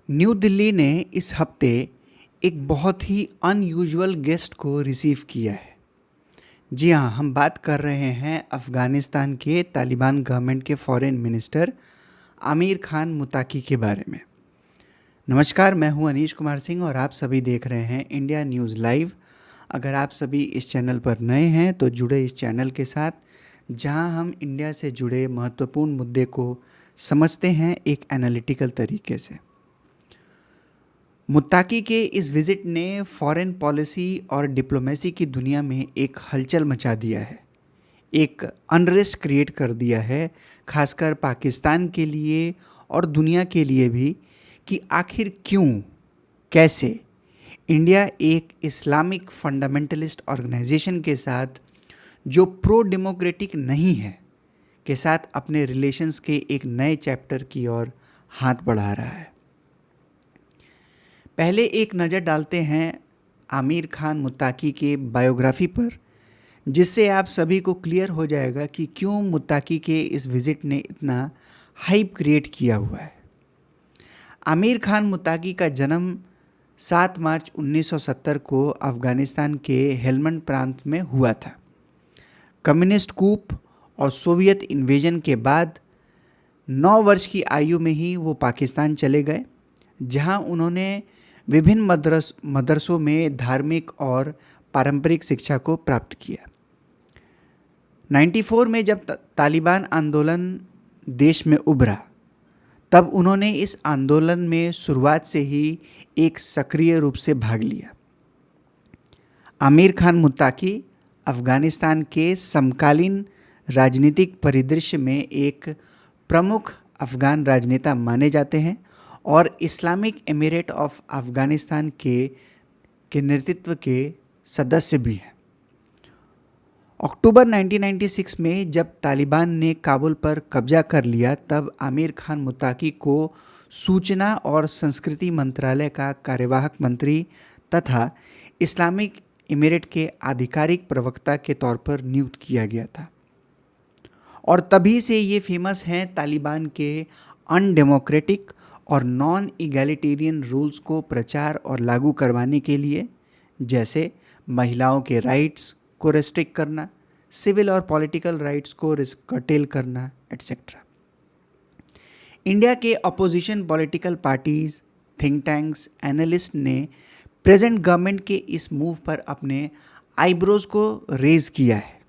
New Delhi ने इस हफ्ते एक बहुत ही अनयूजुअल गेस्ट को रिसीव किया है। जी हाँ, हम बात कर रहे हैं अफ़गानिस्तान के तालिबान गवर्नमेंट के फॉरेन मिनिस्टर आमिर खान मुताकी के बारे में। नमस्कार, मैं हूँ अनीश कुमार सिंह और आप सभी देख रहे हैं इंडिया न्यूज़ लाइव। अगर आप सभी इस चैनल पर नए हैं तो जुड़े इस चैनल के साथ, जहां हम इंडिया से जुड़े महत्वपूर्ण मुद्दे को समझते हैं एक एनालिटिकल तरीके से। मुत्ताकी के इस विज़िट ने फॉरेन पॉलिसी और डिप्लोमेसी की दुनिया में एक हलचल मचा दिया है, एक अनरेस्ट क्रिएट कर दिया है, खासकर पाकिस्तान के लिए और दुनिया के लिए भी, कि आखिर क्यों, कैसे इंडिया एक इस्लामिक फंडामेंटलिस्ट ऑर्गेनाइजेशन के साथ जो प्रो डेमोक्रेटिक नहीं है के साथ अपने रिलेशंस के एक नए चैप्टर की ओर हाथ बढ़ा रहा है। पहले एक नज़र डालते हैं आमिर खान मुत्ताकी के बायोग्राफी पर, जिससे आप सभी को क्लियर हो जाएगा कि क्यों मुत्ताकी के इस विज़िट ने इतना हाइप क्रिएट किया हुआ है। आमिर खान मुत्ताकी का जन्म 7 मार्च 1970 को अफ़गानिस्तान के हेलमंड प्रांत में हुआ था। कम्युनिस्ट कूप और सोवियत इन्वेजन के बाद 9 वर्ष की आयु में ही वो पाकिस्तान चले गए, जहां उन्होंने विभिन्न मदरसों में धार्मिक और पारंपरिक शिक्षा को प्राप्त किया। 94 में जब तालिबान आंदोलन देश में उभरा, तब उन्होंने इस आंदोलन में शुरुआत से ही एक सक्रिय रूप से भाग लिया। आमिर खान मुत्ताकी अफ़गानिस्तान के समकालीन राजनीतिक परिदृश्य में एक प्रमुख अफ़गान राजनेता माने जाते हैं और इस्लामिक एमिरेट ऑफ अफ़गानिस्तान के नेतृत्व के सदस्य भी हैं। अक्टूबर 1996 में जब तालिबान ने काबुल पर कब्जा कर लिया, तब आमिर खान मुत्ताकी को सूचना और संस्कृति मंत्रालय का कार्यवाहक मंत्री तथा इस्लामिक एमिरेट के आधिकारिक प्रवक्ता के तौर पर नियुक्त किया गया था। और तभी से ये फेमस हैं तालिबान के अनडेमोक्रेटिक और नॉन इगैलिटेरियन रूल्स को प्रचार और लागू करवाने के लिए, जैसे महिलाओं के राइट्स को रेस्ट्रिक्ट करना, सिविल और पॉलिटिकल राइट्स को कर्टेल करना, एटसेट्रा। इंडिया के opposition political parties, think tanks, analyst ने प्रेजेंट गवर्नमेंट के इस मूव पर अपने आईब्रोज को रेज किया है।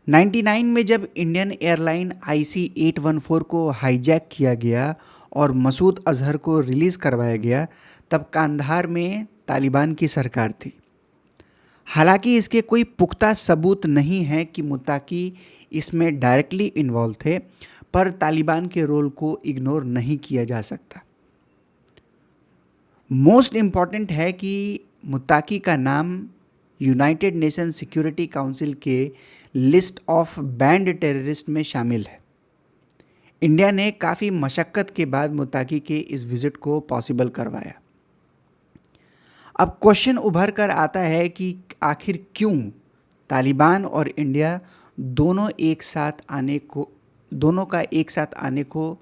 99 में जब इंडियन एयरलाइन IC-814 को हाईजैक किया गया और मसूद अजहर को रिलीज़ करवाया गया, तब कांधार में तालिबान की सरकार थी। हालांकि इसके कोई पुख्ता सबूत नहीं है कि मुत्ताकी इसमें डायरेक्टली इन्वॉल्व थे, पर तालिबान के रोल को इग्नोर नहीं किया जा सकता। मोस्ट इम्पॉर्टेंट है कि मुत्ताकी का नाम यूनाइटेड नेशन सिक्योरिटी काउंसिल के लिस्ट ऑफ बैंड टेररिस्ट में शामिल है। इंडिया ने काफ़ी मशक्क़त के बाद मुत्ताकी के इस विज़िट को पॉसिबल करवाया। अब क्वेश्चन उभर कर आता है कि आखिर क्यों तालिबान और इंडिया दोनों का एक साथ आने को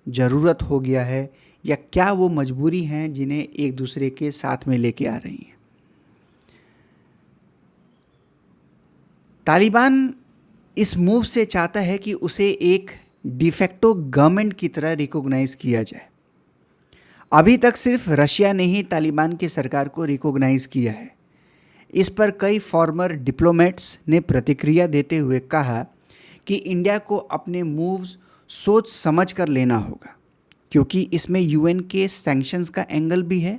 ज़रूरत हो गया है, या क्या वो मजबूरी हैं जिन्हें एक दूसरे के साथ में लेके आ रही हैं। तालिबान इस मूव से चाहता है कि उसे एक डिफेक्टो गवर्नमेंट की तरह रिकॉग्नाइज किया जाए। अभी तक सिर्फ रशिया ने ही तालिबान की सरकार को रिकॉग्नाइज किया है। इस पर कई फॉर्मर डिप्लोमेट्स ने प्रतिक्रिया देते हुए कहा कि इंडिया को अपने मूव्स सोच समझ कर लेना होगा, क्योंकि इसमें UN के सैंक्शंस का एंगल भी है,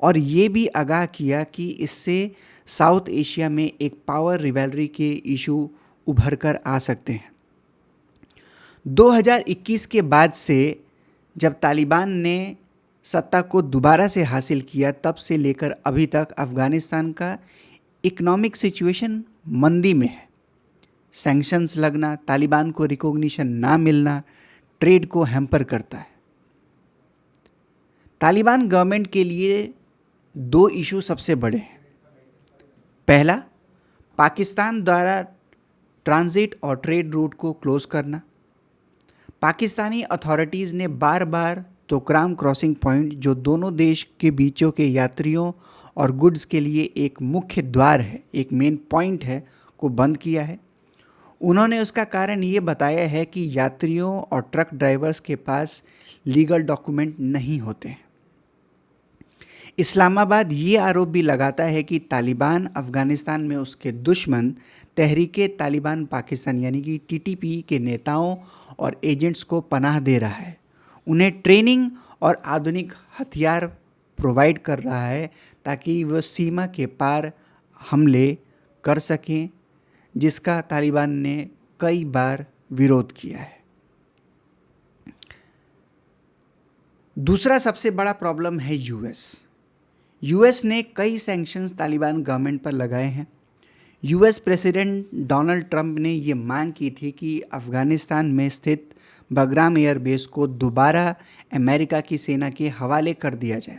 और ये भी आगाह किया कि इससे साउथ एशिया में एक पावर रिवैलरी के इशू उभर कर आ सकते हैं। 2021 के बाद से जब तालिबान ने सत्ता को दोबारा से हासिल किया, तब से लेकर अभी तक अफ़गानिस्तान का इकोनॉमिक सिचुएशन मंदी में है। सैंक्शंस लगना, तालिबान को रिकॉग्निशन ना मिलना ट्रेड को हैम्पर करता है। तालिबान गवर्नमेंट के लिए 2 इशू सबसे बड़े हैं। पहला, पाकिस्तान द्वारा ट्रांजिट और ट्रेड रूट को क्लोज करना। पाकिस्तानी अथॉरिटीज़ ने बार बार तोकराम क्रॉसिंग पॉइंट, जो दोनों देश के बीचों के यात्रियों और गुड्स के लिए एक मुख्य द्वार है, एक मेन पॉइंट है, को बंद किया है। उन्होंने उसका कारण ये बताया है कि यात्रियों और ट्रक ड्राइवर्स के पास लीगल डॉक्यूमेंट नहीं होते हैं। इस्लामाबाद ये आरोप भी लगाता है कि तालिबान अफ़गानिस्तान में उसके दुश्मन तहरीके तालिबान पाकिस्तान यानी कि टीटीपी के नेताओं और एजेंट्स को पनाह दे रहा है, उन्हें ट्रेनिंग और आधुनिक हथियार प्रोवाइड कर रहा है ताकि वह सीमा के पार हमले कर सकें, जिसका तालिबान ने कई बार विरोध किया है। दूसरा सबसे बड़ा प्रॉब्लम है यूएस ने कई सैंक्शंस तालिबान गवर्नमेंट पर लगाए हैं। यूएस प्रेसिडेंट डोनाल्ड ट्रंप ने ये मांग की थी कि अफ़गानिस्तान में स्थित बगराम एयरबेस को दोबारा अमेरिका की सेना के हवाले कर दिया जाए।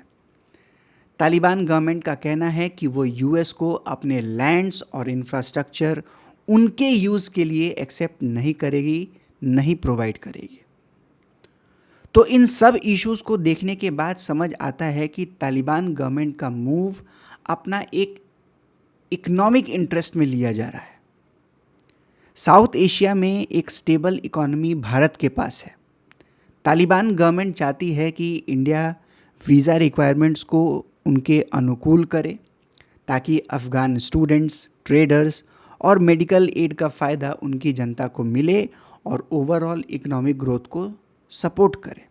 तालिबान गवर्नमेंट का कहना है कि वो यूएस को अपने लैंड्स और इंफ्रास्ट्रक्चर उनके यूज़ के लिए एक्सेप्ट नहीं करेगी, नहीं प्रोवाइड करेगी। तो इन सब इश्यूज़ को देखने के बाद समझ आता है कि तालिबान गवर्नमेंट का मूव अपना एक इकोनॉमिक इंटरेस्ट में लिया जा रहा है। साउथ एशिया में एक स्टेबल इकोनॉमी भारत के पास है। तालिबान गवर्नमेंट चाहती है कि इंडिया वीज़ा रिक्वायरमेंट्स को उनके अनुकूल करे ताकि अफ़गान स्टूडेंट्स, ट्रेडर्स और मेडिकल एड का फ़ायदा उनकी जनता को मिले और ओवरऑल इकोनॉमिक ग्रोथ को सपोर्ट करे।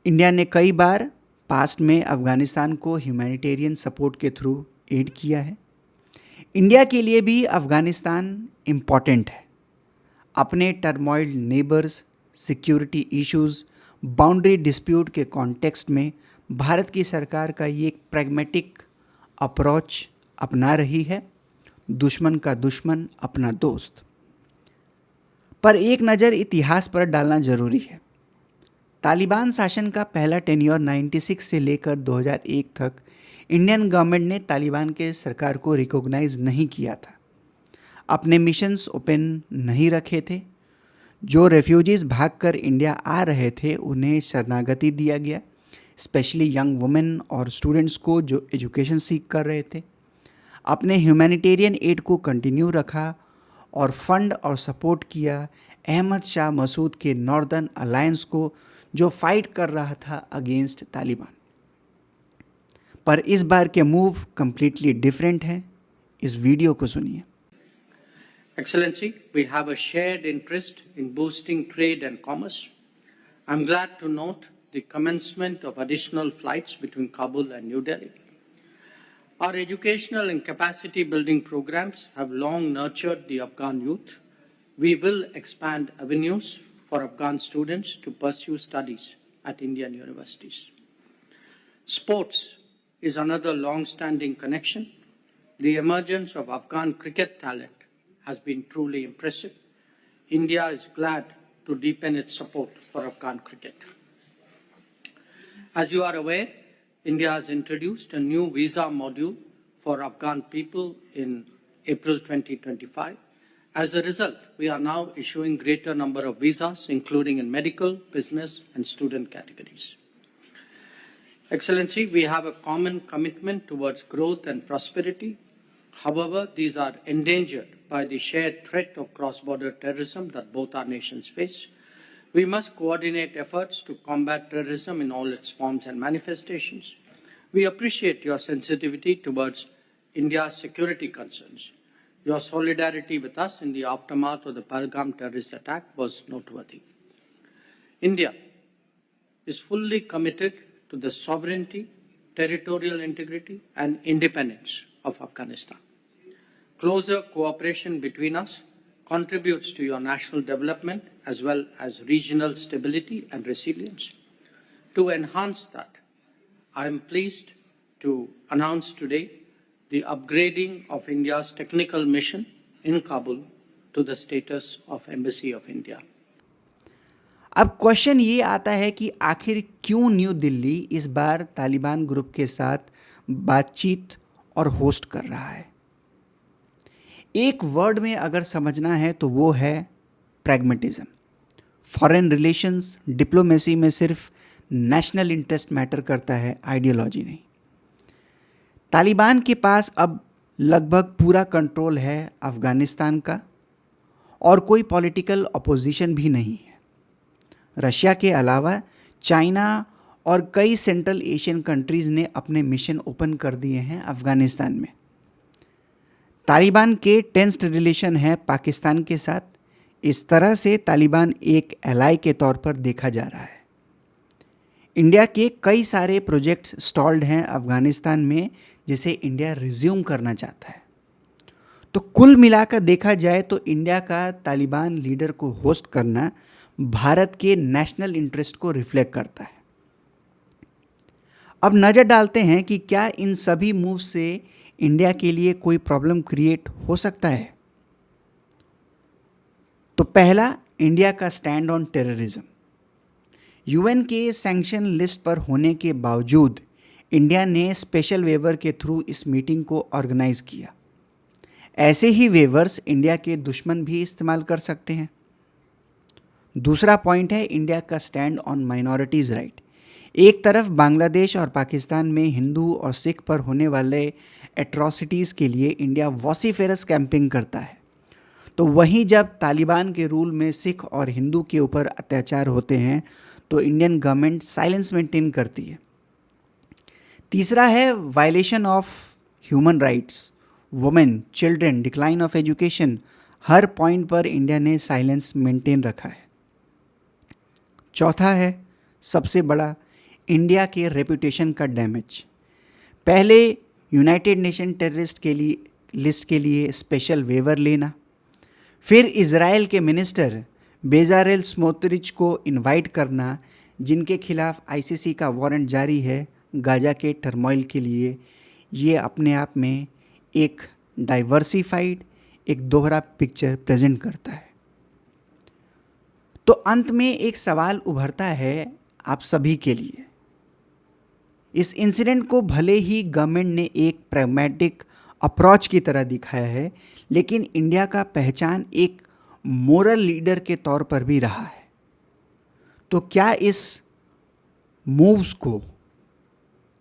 इंडिया ने कई बार पास्ट में अफ़गानिस्तान को ह्यूमैनिटेरियन सपोर्ट के थ्रू एड किया है। इंडिया के लिए भी अफ़गानिस्तान इम्पॉर्टेंट है। अपने turmoil neighbours, security issues, boundary dispute के कॉन्टेक्स्ट में भारत की सरकार का ये एक प्रैग्मेटिक अप्रोच अपना रही है, दुश्मन का दुश्मन अपना दोस्त। पर एक नज़र इतिहास पर डालना ज़रूरी है। तालिबान शासन का पहला टेन्योर 96 से लेकर 2001 तक इंडियन गवर्नमेंट ने तालिबान के सरकार को रिकॉग्नाइज नहीं किया था, अपने मिशंस ओपन नहीं रखे थे। जो रेफ्यूजीज़ भागकर इंडिया आ रहे थे उन्हें शरणागति दिया गया, स्पेशली यंग वुमेन और स्टूडेंट्स को जो एजुकेशन सीख कर रहे थे। अपने ह्यूमैनिटेरियन एड को कंटिन्यू रखा और फंड और सपोर्ट किया अहमद शाह मसूद के नॉर्दर्न अलायंस को, जो फाइट कर रहा था अगेंस्ट तालिबान। पर इस बार के मूव कंप्लीटली डिफरेंट है। इस वीडियो को सुनिए। Excellency, we have a shared interest in boosting trade and commerce. I'm glad to note the commencement of additional flights between Kabul and New Delhi. Our educational and capacity building programs have long nurtured the Afghan youth. We will expand avenues for Afghan students to pursue studies at Indian universities. Sports is another long-standing connection. The emergence of Afghan cricket talent has been truly impressive. India is glad to deepen its support for Afghan cricket. As you are aware, India has introduced a new visa module for Afghan people in April 2025. As a result, we are now issuing greater number of visas, including in medical, business, and student categories. Excellency, we have a common commitment towards growth and prosperity. However, these are endangered by the shared threat of cross-border terrorism that both our nations face. We must coordinate efforts to combat terrorism in all its forms and manifestations. We appreciate your sensitivity towards India's security concerns. Your solidarity with us in the aftermath of the Pahalgam terrorist attack was noteworthy. India is fully committed to the sovereignty, territorial integrity, and independence of Afghanistan. Closer cooperation between us contributes to your national development as well as regional stability and resilience. To enhance that, I am pleased to announce today the upgrading of India's technical mission in Kabul to the status of Embassy of India. अब question ये आता है कि आखिर क्यों new Delhi इस बार Taliban group के साथ बातचीत और होस्ट कर रहा है। एक वर्ड में अगर समझना है तो वो है प्रैग्मेटिज्म। फॉरेन रिलेशंस, डिप्लोमेसी में सिर्फ नेशनल इंटरेस्ट मैटर करता है, आइडियोलॉजी नहीं। तालिबान के पास अब लगभग पूरा कंट्रोल है अफगानिस्तान का और कोई पॉलिटिकल अपोजिशन भी नहीं है। रशिया के अलावा चाइना और कई सेंट्रल एशियन कंट्रीज़ ने अपने मिशन ओपन कर दिए हैं अफगानिस्तान में। तालिबान के टेंस्ड रिलेशन है पाकिस्तान के साथ। इस तरह से तालिबान एक एलाई के तौर पर देखा जा रहा है। इंडिया के कई सारे प्रोजेक्ट्स स्टॉल्ड हैं अफगानिस्तान में, जिसे इंडिया रिज्यूम करना चाहता है। तो कुल मिलाकर देखा जाए तो इंडिया का तालिबान लीडर को होस्ट करना भारत के नेशनल इंटरेस्ट को रिफ्लेक्ट करता है। अब नज़र डालते हैं कि क्या इन सभी मूव से इंडिया के लिए कोई प्रॉब्लम क्रिएट हो सकता है। तो पहला, इंडिया का स्टैंड ऑन टेररिज्म। यूएन के सैंक्शन लिस्ट पर होने के बावजूद इंडिया ने स्पेशल वेवर के थ्रू इस मीटिंग को ऑर्गेनाइज किया। ऐसे ही वेवर्स इंडिया के दुश्मन भी इस्तेमाल कर सकते हैं। दूसरा पॉइंट है इंडिया का स्टैंड ऑन माइनॉरिटीज़ राइट। एक तरफ बांग्लादेश और पाकिस्तान में हिंदू और सिख पर होने वाले एट्रॉसिटीज़ के लिए इंडिया वॉसिफेरस कैंपिंग करता है, तो वहीं जब तालिबान के रूल में सिख और हिंदू के ऊपर अत्याचार होते हैं तो इंडियन गवर्नमेंट साइलेंस मेंटेन करती है। तीसरा है violation of human rights, women, children, decline of education. Her point पर इंडिया ने साइलेंस मेंटेन रखा है। चौथा है सबसे बड़ा, इंडिया के रेपुटेशन का डैमेज। पहले यूनाइटेड नेशन टेररिस्ट के लिए लिस्ट के लिए स्पेशल वेवर लेना, फिर इजराइल के मिनिस्टर बेजारेल स्मोत्रिच को इनवाइट करना, जिनके खिलाफ आईसीसी का वारंट जारी है गाजा के टर्मोइल के लिए। ये अपने आप में एक डाइवर्सिफाइड, एक दोहरा पिक्चर प्रेजेंट करता है। तो अंत में एक सवाल उभरता है आप सभी के लिए। इस इंसिडेंट को भले ही गवर्नमेंट ने एक प्रैग्मेटिक अप्रोच की तरह दिखाया है, लेकिन इंडिया का पहचान एक मोरल लीडर के तौर पर भी रहा है। तो क्या इस मूव्स को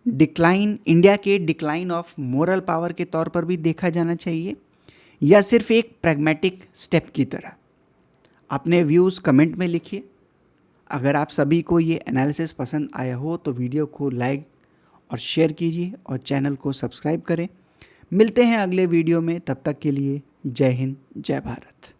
इंडिया के डिक्लाइन ऑफ मोरल पावर के तौर पर भी देखा जाना चाहिए, या सिर्फ एक प्रैग्मेटिक स्टेप की तरह? अपने व्यूज़ कमेंट में लिखिए। अगर आप सभी को ये एनालिसिस पसंद आया हो तो वीडियो को लाइक और शेयर कीजिए और चैनल को सब्सक्राइब करें। मिलते हैं अगले वीडियो में, तब तक के लिए जय हिंद, जय भारत।